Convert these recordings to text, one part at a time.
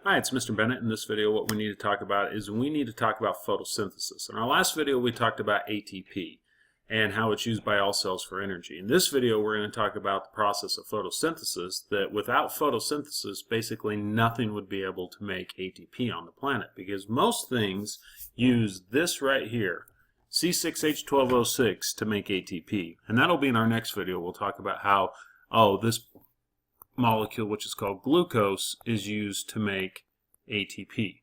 Hi, it's Mr. Bennett. In this video, what we need to talk about is photosynthesis. In our last video, we talked about ATP and how it's used by all cells for energy. In this video, we're going to talk about the process of photosynthesis, that without photosynthesis, basically nothing would be able to make ATP on the planet, because most things use this right here, C6H12O6, to make ATP. And that'll be in our next video. We'll talk about how, this molecule, which is called glucose, is used to make ATP.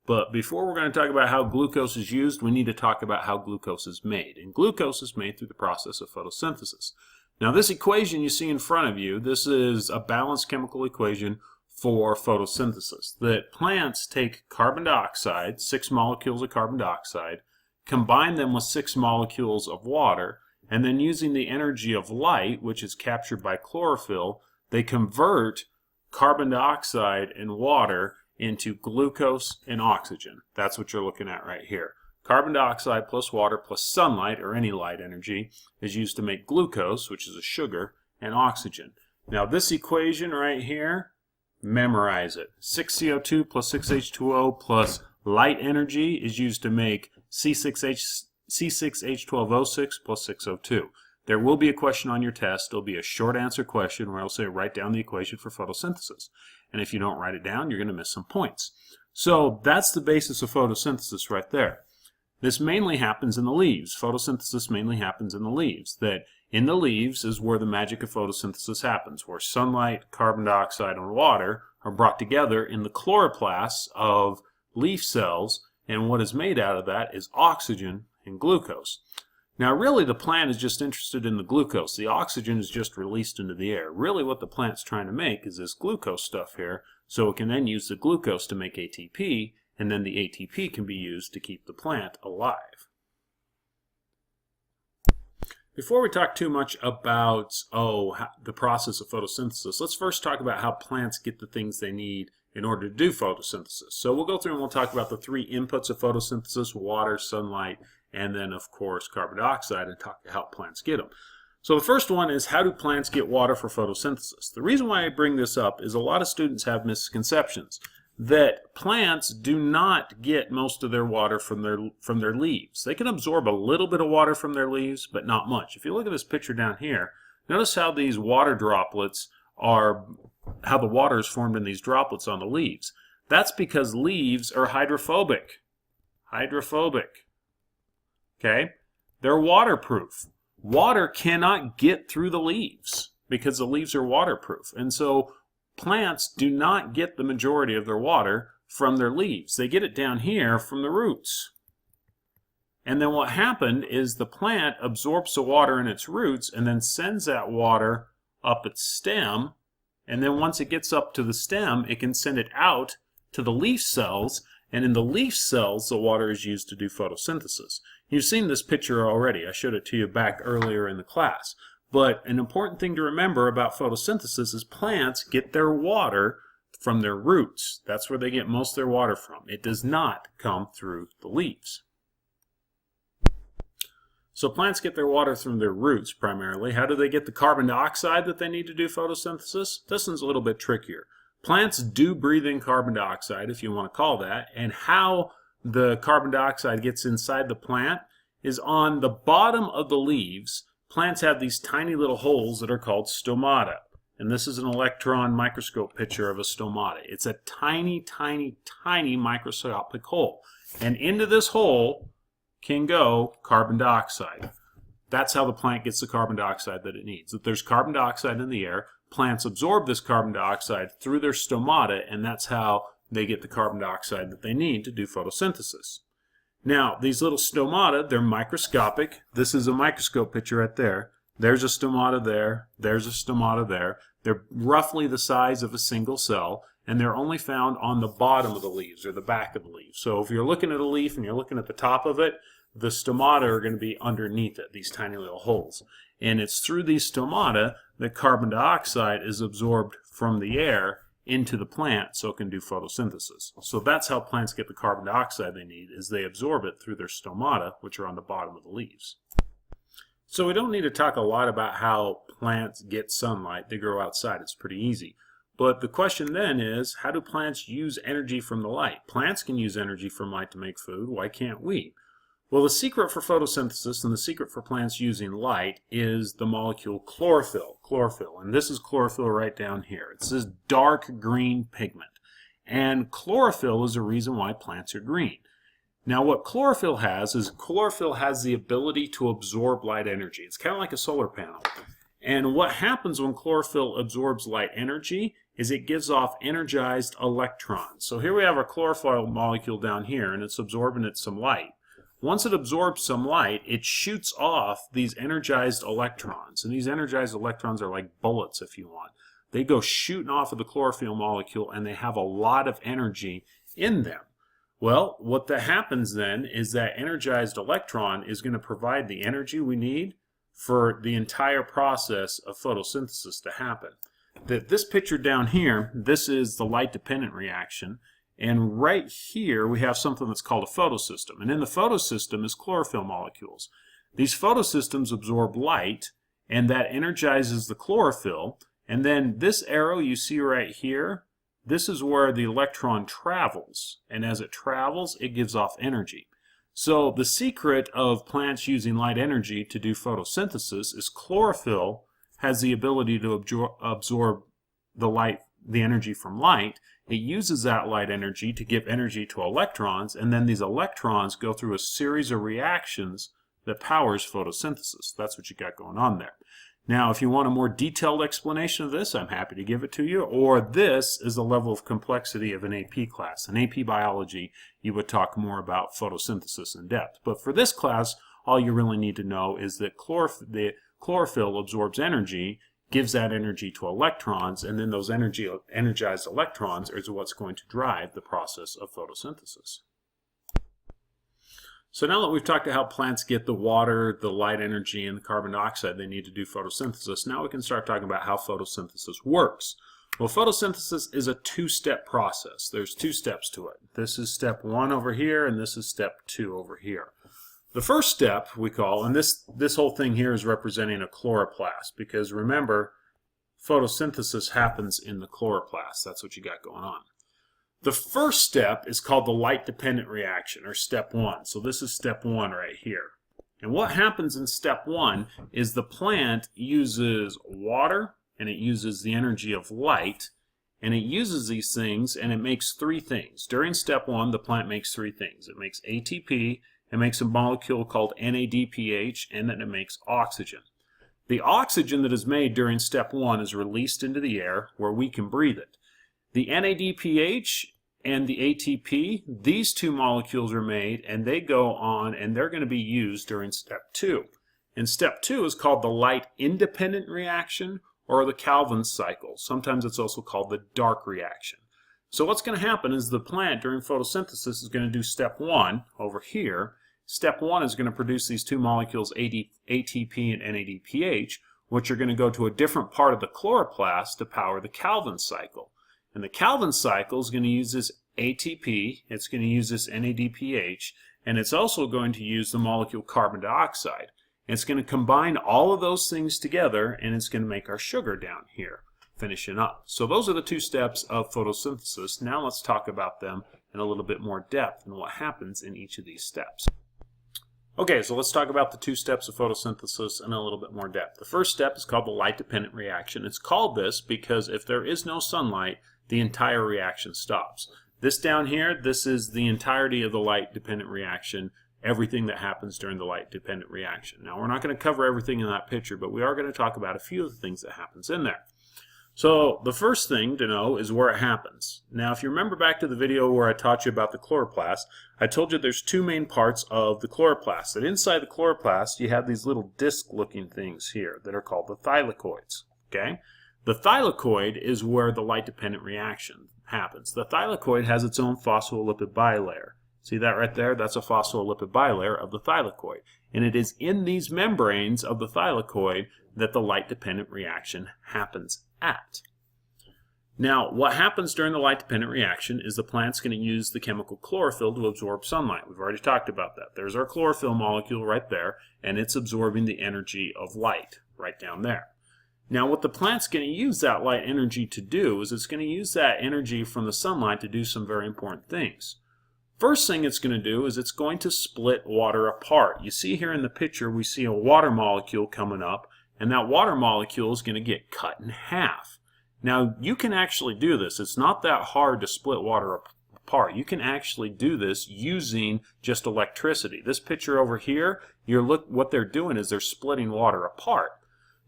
But before we're going to talk about how glucose is used, we need to talk about how glucose is made. And glucose is made through the process of photosynthesis. Now, this equation you see in front of you, this is a balanced chemical equation for photosynthesis. That plants take carbon dioxide, 6 molecules of carbon dioxide, combine them with 6 molecules of water, and then using the energy of light, which is captured by chlorophyll, they convert carbon dioxide and water into glucose and oxygen. That's what you're looking at right here. Carbon dioxide plus water plus sunlight, or any light energy, is used to make glucose, which is a sugar, and oxygen. Now this equation right here, memorize it. 6CO2 plus 6H2O plus light energy is used to make C6H12O6 plus 6O2. There will be a question on your test. It'll be a short answer question where I'll say write down the equation for photosynthesis. And if you don't write it down, you're going to miss some points. So that's the basis of photosynthesis right there. This mainly happens in the leaves. Photosynthesis mainly happens in the leaves. That in the leaves is where the magic of photosynthesis happens, where sunlight, carbon dioxide, and water are brought together in the chloroplasts of leaf cells, and what is made out of that is oxygen and glucose. Now really the plant is just interested in the glucose. The oxygen is just released into the air. Really what the plant's trying to make is this glucose stuff here, so it can then use the glucose to make ATP, and then the ATP can be used to keep the plant alive. Before we talk too much about the process of photosynthesis, let's first talk about how plants get the things they need in order to do photosynthesis. So we'll go through and we'll talk about the 3 inputs of photosynthesis: water, sunlight, and then of course carbon dioxide, and talk about how plants get them. So the first one is, how do plants get water for photosynthesis? The reason why I bring this up is a lot of students have misconceptions that plants do not get most of their water from their leaves. They can absorb a little bit of water from their leaves, but not much. If you look at this picture down here, notice how these water droplets are, how the water is formed in these droplets on the leaves. That's because leaves are hydrophobic. Okay? They're waterproof. Water cannot get through the leaves because the leaves are waterproof. And so plants do not get the majority of their water from their leaves. They get it down here from the roots. And then what happened is the plant absorbs the water in its roots and then sends that water up its stem. And then once it gets up to the stem, it can send it out to the leaf cells. And in the leaf cells, the water is used to do photosynthesis. You've seen this picture already. I showed it to you back earlier in the class. But an important thing to remember about photosynthesis is plants get their water from their roots. That's where they get most of their water from. It does not come through the leaves. So plants get their water from their roots primarily. How do they get the carbon dioxide that they need to do photosynthesis? This one's a little bit trickier. Plants do breathe in carbon dioxide, if you want to call that, and how the carbon dioxide gets inside the plant is on the bottom of the leaves. Plants have these tiny little holes that are called stomata. And this is an electron microscope picture of a stomata. It's a tiny, tiny, tiny microscopic hole. And into this hole can go carbon dioxide. That's how the plant gets the carbon dioxide that it needs. If there's carbon dioxide in the air, plants absorb this carbon dioxide through their stomata, and that's how they get the carbon dioxide that they need to do photosynthesis. Now, these little stomata, they're microscopic. This is a microscope picture right there. There's a stomata there. There's a stomata there. They're roughly the size of a single cell, and they're only found on the bottom of the leaves, or the back of the leaves. So if you're looking at a leaf and you're looking at the top of it, the stomata are going to be underneath it, these tiny little holes. And it's through these stomata that carbon dioxide is absorbed from the air into the plant so it can do photosynthesis. So that's how plants get the carbon dioxide they need, is they absorb it through their stomata, which are on the bottom of the leaves. So we don't need to talk a lot about how plants get sunlight. They grow outside. It's pretty easy. But the question then is, how do plants use energy from the light? Plants can use energy from light to make food. Why can't we? Well, the secret for photosynthesis and the secret for plants using light is the molecule chlorophyll. Chlorophyll, and this is chlorophyll right down here. It's this dark green pigment. And chlorophyll is the reason why plants are green. Now, what chlorophyll has is chlorophyll has the ability to absorb light energy. It's kind of like a solar panel. And what happens when chlorophyll absorbs light energy is it gives off energized electrons. So here we have our chlorophyll molecule down here, and it's absorbing some light. Once it absorbs some light, it shoots off these energized electrons. And these energized electrons are like bullets, if you want. They go shooting off of the chlorophyll molecule, and they have a lot of energy in them. Well, what that happens then is that energized electron is going to provide the energy we need for the entire process of photosynthesis to happen. This picture down here, this is the light-dependent reaction. And right here, we have something that's called a photosystem. And in the photosystem is chlorophyll molecules. These photosystems absorb light, and that energizes the chlorophyll. And then this arrow you see right here, this is where the electron travels. And as it travels, it gives off energy. So the secret of plants using light energy to do photosynthesis is chlorophyll has the ability to absorb the energy from light. It uses that light energy to give energy to electrons, and then these electrons go through a series of reactions that powers photosynthesis. That's what you got going on there. Now, if you want a more detailed explanation of this, I'm happy to give it to you, or this is the level of complexity of an AP class. In AP biology, you would talk more about photosynthesis in depth. But for this class, all you really need to know is that the chlorophyll absorbs energy, gives that energy to electrons, and then those energized electrons is what's going to drive the process of photosynthesis. So now that we've talked about how plants get the water, the light energy, and the carbon dioxide they need to do photosynthesis, now we can start talking about how photosynthesis works. Well, photosynthesis is a two-step process. There's two steps to it. This is step 1 over here, and this is step 2 over here. The first step we call, and this whole thing here is representing a chloroplast, because remember, photosynthesis happens in the chloroplast. That's what you got going on. The first step is called the light-dependent reaction, or step 1. So this is step 1 right here. And what happens in step 1 is the plant uses water, and it uses the energy of light, and it uses these things, and it makes 3 things. During step 1, the plant makes 3 things. It makes ATP, it makes a molecule called NADPH, and then it makes oxygen. The oxygen that is made during step 1 is released into the air where we can breathe it. The NADPH and the ATP, these 2 molecules are made, and they go on, and they're going to be used during step 2. And step 2 is called the light-independent reaction, or the Calvin cycle. Sometimes it's also called the dark reaction. So what's going to happen is the plant during photosynthesis is going to do step 1 over here. Step 1 is going to produce these 2 molecules, ATP and NADPH, which are going to go to a different part of the chloroplast to power the Calvin cycle. And the Calvin cycle is going to use this ATP, it's going to use this NADPH, and it's also going to use the molecule carbon dioxide. And it's going to combine all of those things together, and it's going to make our sugar down here, finishing up. So those are the 2 steps of photosynthesis. Now let's talk about them in a little bit more depth and what happens in each of these steps. Okay, so let's talk about the 2 steps of photosynthesis in a little bit more depth. The first step is called the light-dependent reaction. It's called this because if there is no sunlight, the entire reaction stops. This down here, this is the entirety of the light-dependent reaction, everything that happens during the light-dependent reaction. Now, we're not going to cover everything in that picture, but we are going to talk about a few of the things that happens in there. So the first thing to know is where it happens. Now, if you remember back to the video where I taught you about the chloroplast, I told you there's 2 main parts of the chloroplast. And inside the chloroplast, you have these little disc-looking things here that are called the thylakoids. Okay? The thylakoid is where the light-dependent reaction happens. The thylakoid has its own phospholipid bilayer. See that right there? That's a phospholipid bilayer of the thylakoid. And it is in these membranes of the thylakoid that the light-dependent reaction happens at. Now, what happens during the light-dependent reaction is the plant's going to use the chemical chlorophyll to absorb sunlight. We've already talked about that. There's our chlorophyll molecule right there, and it's absorbing the energy of light right down there. Now what the plant's going to use that light energy to do is it's going to use that energy from the sunlight to do some very important things. First thing it's going to do is it's going to split water apart. You see here in the picture we see a water molecule coming up, and that water molecule is going to get cut in half. Now you can actually do this. It's not that hard to split water apart. You can actually do this using just electricity. This picture over here, what they're doing is they're splitting water apart.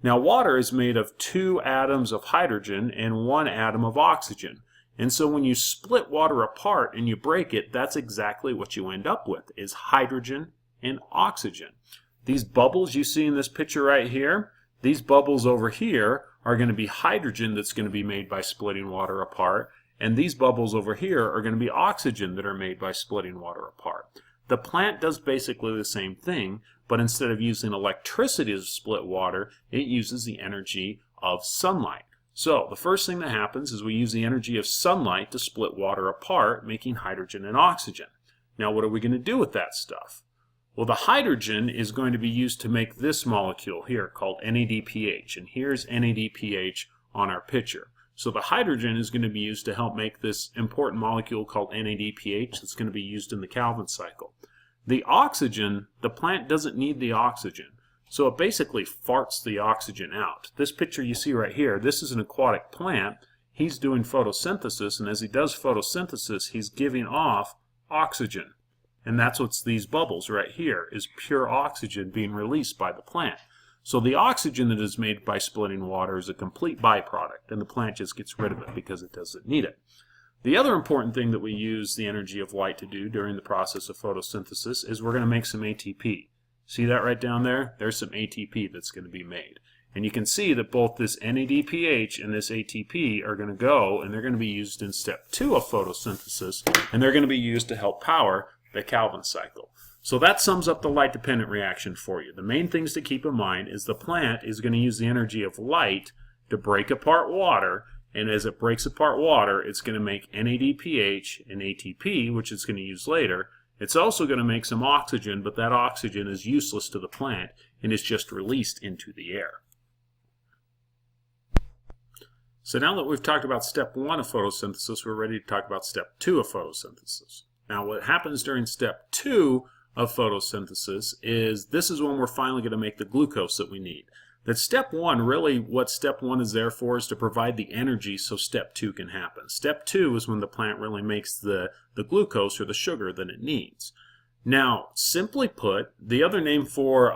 Now water is made of 2 atoms of hydrogen and 1 atom of oxygen. And so when you split water apart and you break it, that's exactly what you end up with, is hydrogen and oxygen. These bubbles you see in this picture right here, these bubbles over here are going to be hydrogen that's going to be made by splitting water apart, and these bubbles over here are going to be oxygen that are made by splitting water apart. The plant does basically the same thing, but instead of using electricity to split water, it uses the energy of sunlight. So the first thing that happens is we use the energy of sunlight to split water apart, making hydrogen and oxygen. Now what are we going to do with that stuff? Well, the hydrogen is going to be used to make this molecule here called NADPH, and here's NADPH on our picture. So the hydrogen is going to be used to help make this important molecule called NADPH that's going to be used in the Calvin cycle. The oxygen, the plant doesn't need the oxygen, so it basically farts the oxygen out. This picture you see right here, this is an aquatic plant. He's doing photosynthesis, and as he does photosynthesis, he's giving off oxygen. And that's what's these bubbles right here, is pure oxygen being released by the plant. So the oxygen that is made by splitting water is a complete byproduct, and the plant just gets rid of it because it doesn't need it. The other important thing that we use the energy of light to do during the process of photosynthesis is we're going to make some ATP. See that right down there? There's some ATP that's going to be made. And you can see that both this NADPH and this ATP are going to go, and they're going to be used in step 2 of photosynthesis, and they're going to be used to help power the Calvin cycle. So that sums up the light-dependent reaction for you. The main things to keep in mind is the plant is going to use the energy of light to break apart water, and as it breaks apart water, it's going to make NADPH and ATP, which it's going to use later. It's also going to make some oxygen, but that oxygen is useless to the plant and is just released into the air. So now that we've talked about step 1 of photosynthesis, we're ready to talk about step 2 of photosynthesis. Now what happens during step 2 of photosynthesis is this is when we're finally going to make the glucose that we need. That step 1, really what step 1 is there for is to provide the energy so step 2 can happen. Step 2 is when the plant really makes the glucose or the sugar that it needs. Now, simply put, the other name for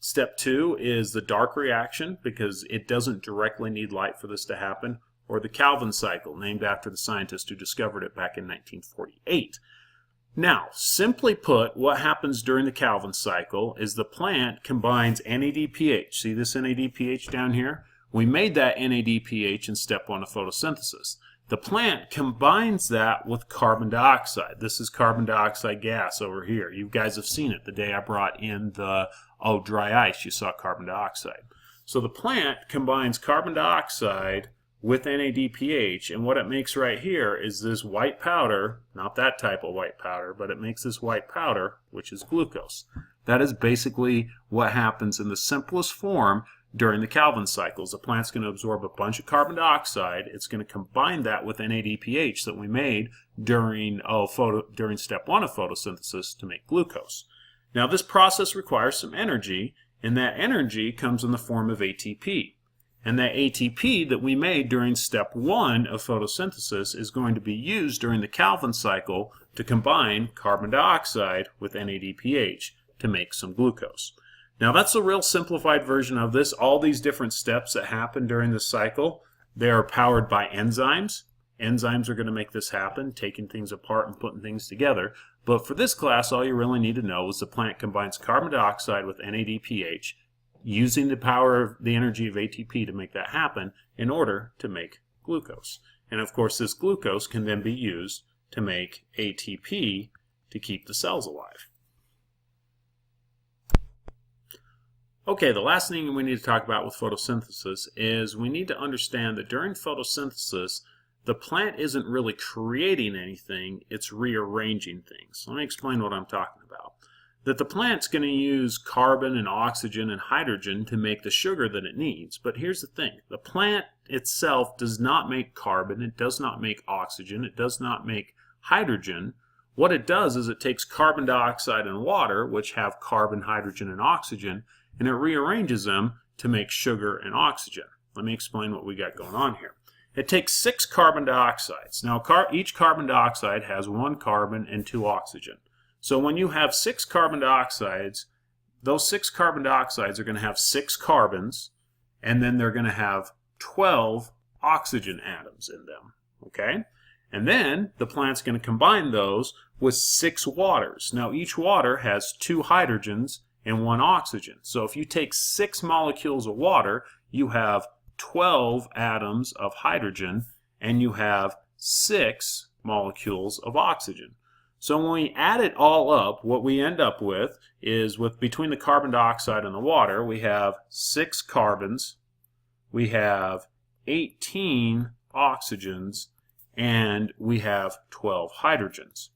step 2 is the dark reaction because it doesn't directly need light for this to happen, or the Calvin cycle, named after the scientist who discovered it back in 1948. Now, simply put, what happens during the Calvin cycle is the plant combines NADPH. See this NADPH down here? We made that NADPH in step 1 of photosynthesis. The plant combines that with carbon dioxide. This is carbon dioxide gas over here. You guys have seen it the day I brought in the dry ice. You saw carbon dioxide. So the plant combines carbon dioxide with NADPH, and what it makes right here is this white powder, not that type of white powder, but it makes this white powder, which is glucose. That is basically what happens in the simplest form during the Calvin cycles. The plant's going to absorb a bunch of carbon dioxide. It's going to combine that with NADPH that we made during step 1 of photosynthesis to make glucose. Now this process requires some energy, and that energy comes in the form of ATP. And that ATP that we made during step 1 of photosynthesis is going to be used during the Calvin cycle to combine carbon dioxide with NADPH to make some glucose. Now that's a real simplified version of this. All these different steps that happen during the cycle, they are powered by enzymes. Enzymes are going to make this happen, taking things apart and putting things together. But for this class, all you really need to know is the plant combines carbon dioxide with NADPH, using the power of the energy of ATP to make that happen in order to make glucose. And of course this glucose can then be used to make ATP to keep the cells alive. Okay, the last thing we need to talk about with photosynthesis is we need to understand that during photosynthesis the plant isn't really creating anything, it's rearranging things. Let me explain what I'm talking about. that the plant's going to use carbon and oxygen and hydrogen to make the sugar that it needs. But here's the thing. The plant itself does not make carbon. It does not make oxygen. It does not make hydrogen. What it does is it takes carbon dioxide and water, which have carbon, hydrogen, and oxygen, and it rearranges them to make sugar and oxygen. Let me explain what we got going on here. It takes 6 carbon dioxides. Now, each carbon dioxide has 1 carbon and 2 oxygen. So when you have 6 carbon dioxides, those 6 carbon dioxides are going to have 6 carbons, and then they're going to have 12 oxygen atoms in them. Okay? And then the plant's going to combine those with 6 waters. Now, each water has 2 hydrogens and 1 oxygen. So if you take 6 molecules of water, you have 12 atoms of hydrogen, and you have 6 molecules of oxygen. So when we add it all up, what we end up with is, between the carbon dioxide and the water, we have 6 carbons, we have 18 oxygens, and we have 12 hydrogens.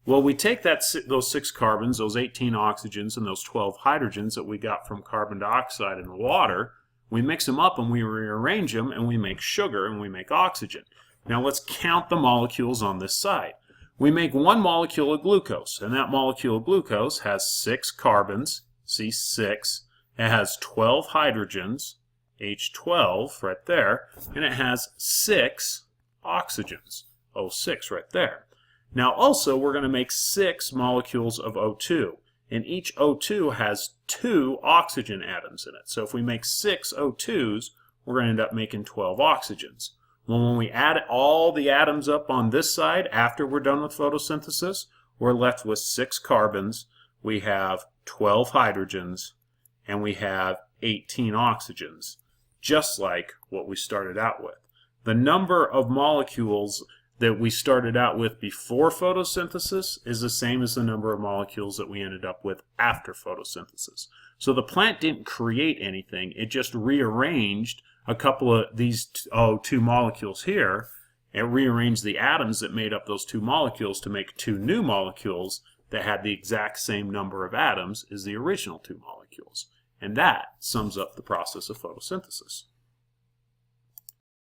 Well, we take those 6 carbons, those 18 oxygens, and those 12 hydrogens that we got from carbon dioxide and water, we mix them up and we rearrange them, and we make sugar and we make oxygen. Now let's count the molecules on this side. We make 1 molecule of glucose, and that molecule of glucose has 6 carbons, see 6, it has 12 hydrogens, H12 right there, and it has 6 oxygens, O6 right there. Now also we're going to make 6 molecules of O2, and each O2 has 2 oxygen atoms in it. So if we make 6 O2s, we're going to end up making 12 oxygens. Well, when we add all the atoms up on this side after we're done with photosynthesis, we're left with 6 carbons, we have 12 hydrogens, and we have 18 oxygens, just like what we started out with. The number of molecules that we started out with before photosynthesis is the same as the number of molecules that we ended up with after photosynthesis. So the plant didn't create anything, it just rearranged a couple of these 2 molecules here. It rearranged the atoms that made up those 2 molecules to make 2 new molecules that had the exact same number of atoms as the original 2 molecules. And that sums up the process of photosynthesis.